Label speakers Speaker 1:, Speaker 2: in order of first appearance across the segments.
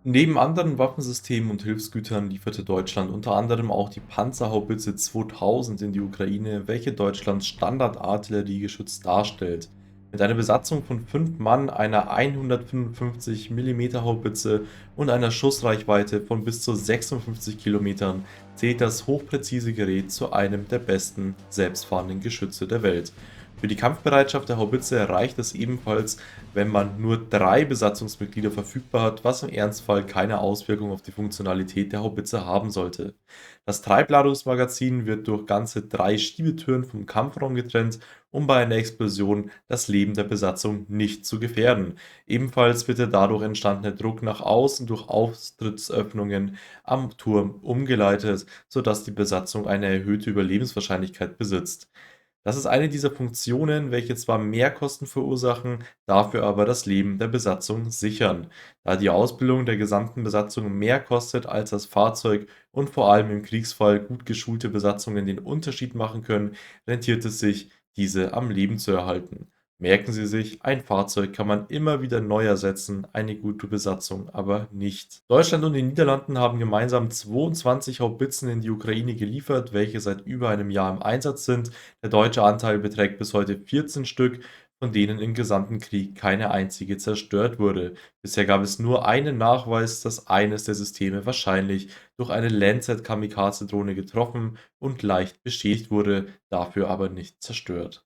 Speaker 1: Neben anderen Waffensystemen und Hilfsgütern lieferte Deutschland unter anderem auch die Panzerhaubitze 2000 in die Ukraine, welche Deutschlands Standardartilleriegeschütz darstellt. Mit einer Besatzung von 5 Mann, einer 155 mm Haubitze und einer Schussreichweite von bis zu 56 Kilometern zählt das hochpräzise Gerät zu einem der besten selbstfahrenden Geschütze der Welt. Für die Kampfbereitschaft der Haubitze reicht es ebenfalls, wenn man nur 3 Besatzungsmitglieder verfügbar hat, was im Ernstfall keine Auswirkung auf die Funktionalität der Haubitze haben sollte. Das Treibladungsmagazin wird durch ganze 3 Schiebetüren vom Kampfraum getrennt, um bei einer Explosion das Leben der Besatzung nicht zu gefährden. Ebenfalls wird der dadurch entstandene Druck nach außen durch Austrittsöffnungen am Turm umgeleitet, sodass die Besatzung eine erhöhte Überlebenswahrscheinlichkeit besitzt. Das ist eine dieser Funktionen, welche zwar Mehrkosten verursachen, dafür aber das Leben der Besatzung sichern. Da die Ausbildung der gesamten Besatzung mehr kostet als das Fahrzeug und vor allem im Kriegsfall gut geschulte Besatzungen den Unterschied machen können, rentiert es sich, diese am Leben zu erhalten. Merken Sie sich, ein Fahrzeug kann man immer wieder neu ersetzen, eine gute Besatzung aber nicht. Deutschland und die Niederlanden haben gemeinsam 22 Haubitzen in die Ukraine geliefert, welche seit über einem Jahr im Einsatz sind. Der deutsche Anteil beträgt bis heute 14 Stück, von denen im gesamten Krieg keine einzige zerstört wurde. Bisher gab es nur einen Nachweis, dass eines der Systeme wahrscheinlich durch eine Lancet-Kamikaze-Drohne getroffen und leicht beschädigt wurde, dafür aber nicht zerstört.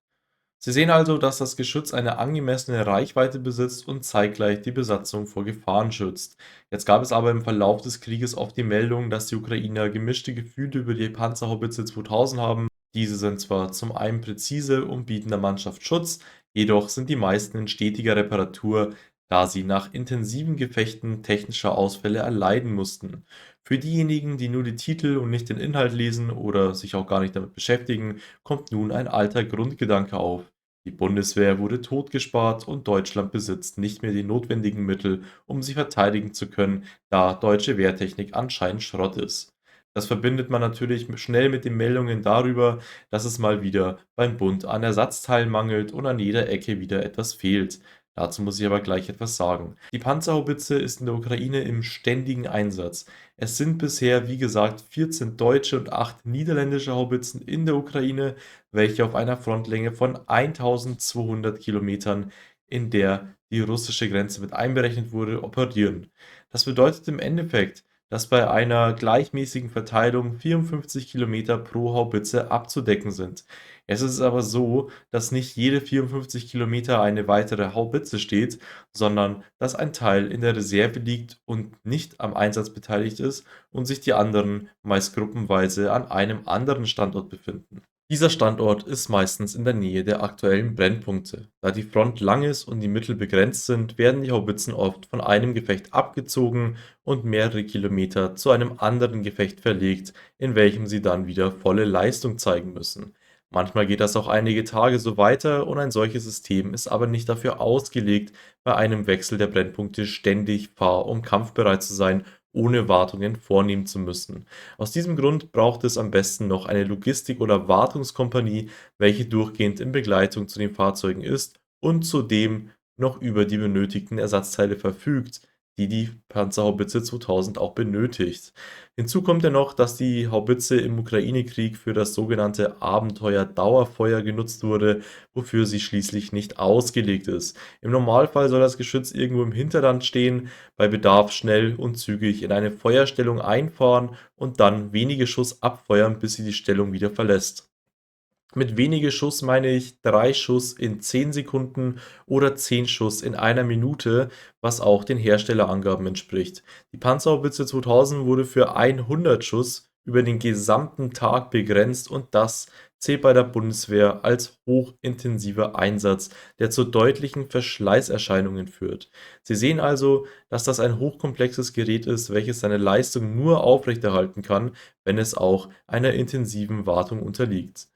Speaker 1: Sie sehen also, dass das Geschütz eine angemessene Reichweite besitzt und zeitgleich die Besatzung vor Gefahren schützt. Jetzt gab es aber im Verlauf des Krieges oft die Meldung, dass die Ukrainer gemischte Gefühle über die Panzerhaubitze 2000 haben. Diese sind zwar zum einen präzise und bieten der Mannschaft Schutz, jedoch sind die meisten in stetiger Reparatur, da sie nach intensiven Gefechten technische Ausfälle erleiden mussten. Für diejenigen, die nur die Titel und nicht den Inhalt lesen oder sich auch gar nicht damit beschäftigen, kommt nun ein alter Grundgedanke auf. Die Bundeswehr wurde totgespart und Deutschland besitzt nicht mehr die notwendigen Mittel, um sich verteidigen zu können, da deutsche Wehrtechnik anscheinend Schrott ist. Das verbindet man natürlich schnell mit den Meldungen darüber, dass es mal wieder beim Bund an Ersatzteilen mangelt und an jeder Ecke wieder etwas fehlt. Dazu muss ich aber gleich etwas sagen. Die Panzerhaubitze ist in der Ukraine im ständigen Einsatz. Es sind bisher, wie gesagt, 14 deutsche und 8 niederländische Haubitzen in der Ukraine, welche auf einer Frontlänge von 1200 Kilometern, in der die russische Grenze mit einberechnet wurde, operieren. Das bedeutet im Endeffekt, dass bei einer gleichmäßigen Verteilung 54 Kilometer pro Haubitze abzudecken sind. Es ist aber so, dass nicht jede 54 Kilometer eine weitere Haubitze steht, sondern dass ein Teil in der Reserve liegt und nicht am Einsatz beteiligt ist und sich die anderen meist gruppenweise an einem anderen Standort befinden. Dieser Standort ist meistens in der Nähe der aktuellen Brennpunkte. Da die Front lang ist und die Mittel begrenzt sind, werden die Haubitzen oft von einem Gefecht abgezogen und mehrere Kilometer zu einem anderen Gefecht verlegt, in welchem sie dann wieder volle Leistung zeigen müssen. Manchmal geht das auch einige Tage so weiter und ein solches System ist aber nicht dafür ausgelegt, bei einem Wechsel der Brennpunkte ständig fahr- und kampfbereit zu sein, ohne Wartungen vornehmen zu müssen. Aus diesem Grund braucht es am besten noch eine Logistik- oder Wartungskompanie, welche durchgehend in Begleitung zu den Fahrzeugen ist und zudem noch über die benötigten Ersatzteile verfügt, die die Panzerhaubitze 2000 auch benötigt. Hinzu kommt ja noch, dass die Haubitze im Ukraine-Krieg für das sogenannte Abenteuer-Dauerfeuer genutzt wurde, wofür sie schließlich nicht ausgelegt ist. Im Normalfall soll das Geschütz irgendwo im Hinterland stehen, bei Bedarf schnell und zügig in eine Feuerstellung einfahren und dann wenige Schuss abfeuern, bis sie die Stellung wieder verlässt. Mit wenige Schuss meine ich 3 Schuss in 10 Sekunden oder 10 Schuss in einer Minute, was auch den Herstellerangaben entspricht. Die Panzerhaubitze 2000 wurde für 100 Schuss über den gesamten Tag begrenzt und das zählt bei der Bundeswehr als hochintensiver Einsatz, der zu deutlichen Verschleißerscheinungen führt. Sie sehen also, dass das ein hochkomplexes Gerät ist, welches seine Leistung nur aufrechterhalten kann, wenn es auch einer intensiven Wartung unterliegt.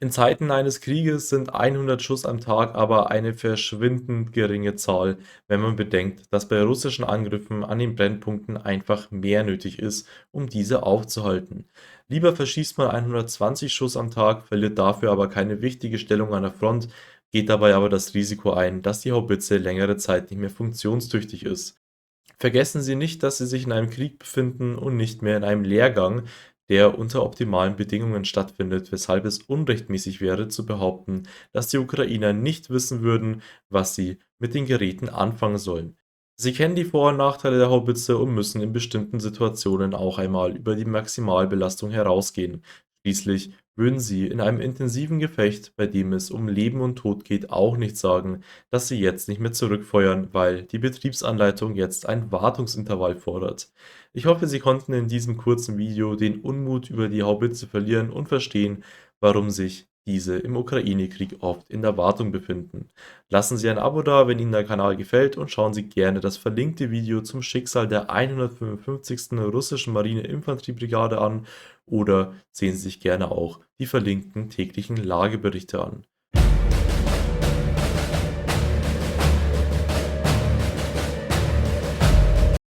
Speaker 1: In Zeiten eines Krieges sind 100 Schuss am Tag aber eine verschwindend geringe Zahl, wenn man bedenkt, dass bei russischen Angriffen an den Brennpunkten einfach mehr nötig ist, um diese aufzuhalten. Lieber verschießt man 120 Schuss am Tag, verliert dafür aber keine wichtige Stellung an der Front, geht dabei aber das Risiko ein, dass die Haubitze längere Zeit nicht mehr funktionstüchtig ist. Vergessen Sie nicht, dass Sie sich in einem Krieg befinden und nicht mehr in einem Lehrgang, der unter optimalen Bedingungen stattfindet, weshalb es unrechtmäßig wäre zu behaupten, dass die Ukrainer nicht wissen würden, was sie mit den Geräten anfangen sollen. Sie kennen die Vor- und Nachteile der Haubitze und müssen in bestimmten Situationen auch einmal über die Maximalbelastung herausgehen. Schließlich würden Sie in einem intensiven Gefecht, bei dem es um Leben und Tod geht, auch nicht sagen, dass sie jetzt nicht mehr zurückfeuern, weil die Betriebsanleitung jetzt ein Wartungsintervall fordert. Ich hoffe, Sie konnten in diesem kurzen Video den Unmut über die Haubitze verlieren und verstehen, warum sich diese im Ukraine-Krieg oft in der Wartung befinden. Lassen Sie ein Abo da, wenn Ihnen der Kanal gefällt, und schauen Sie gerne das verlinkte Video zum Schicksal der 155. russischen Marine-Infanteriebrigade an oder sehen Sie sich gerne auch die verlinkten täglichen Lageberichte an.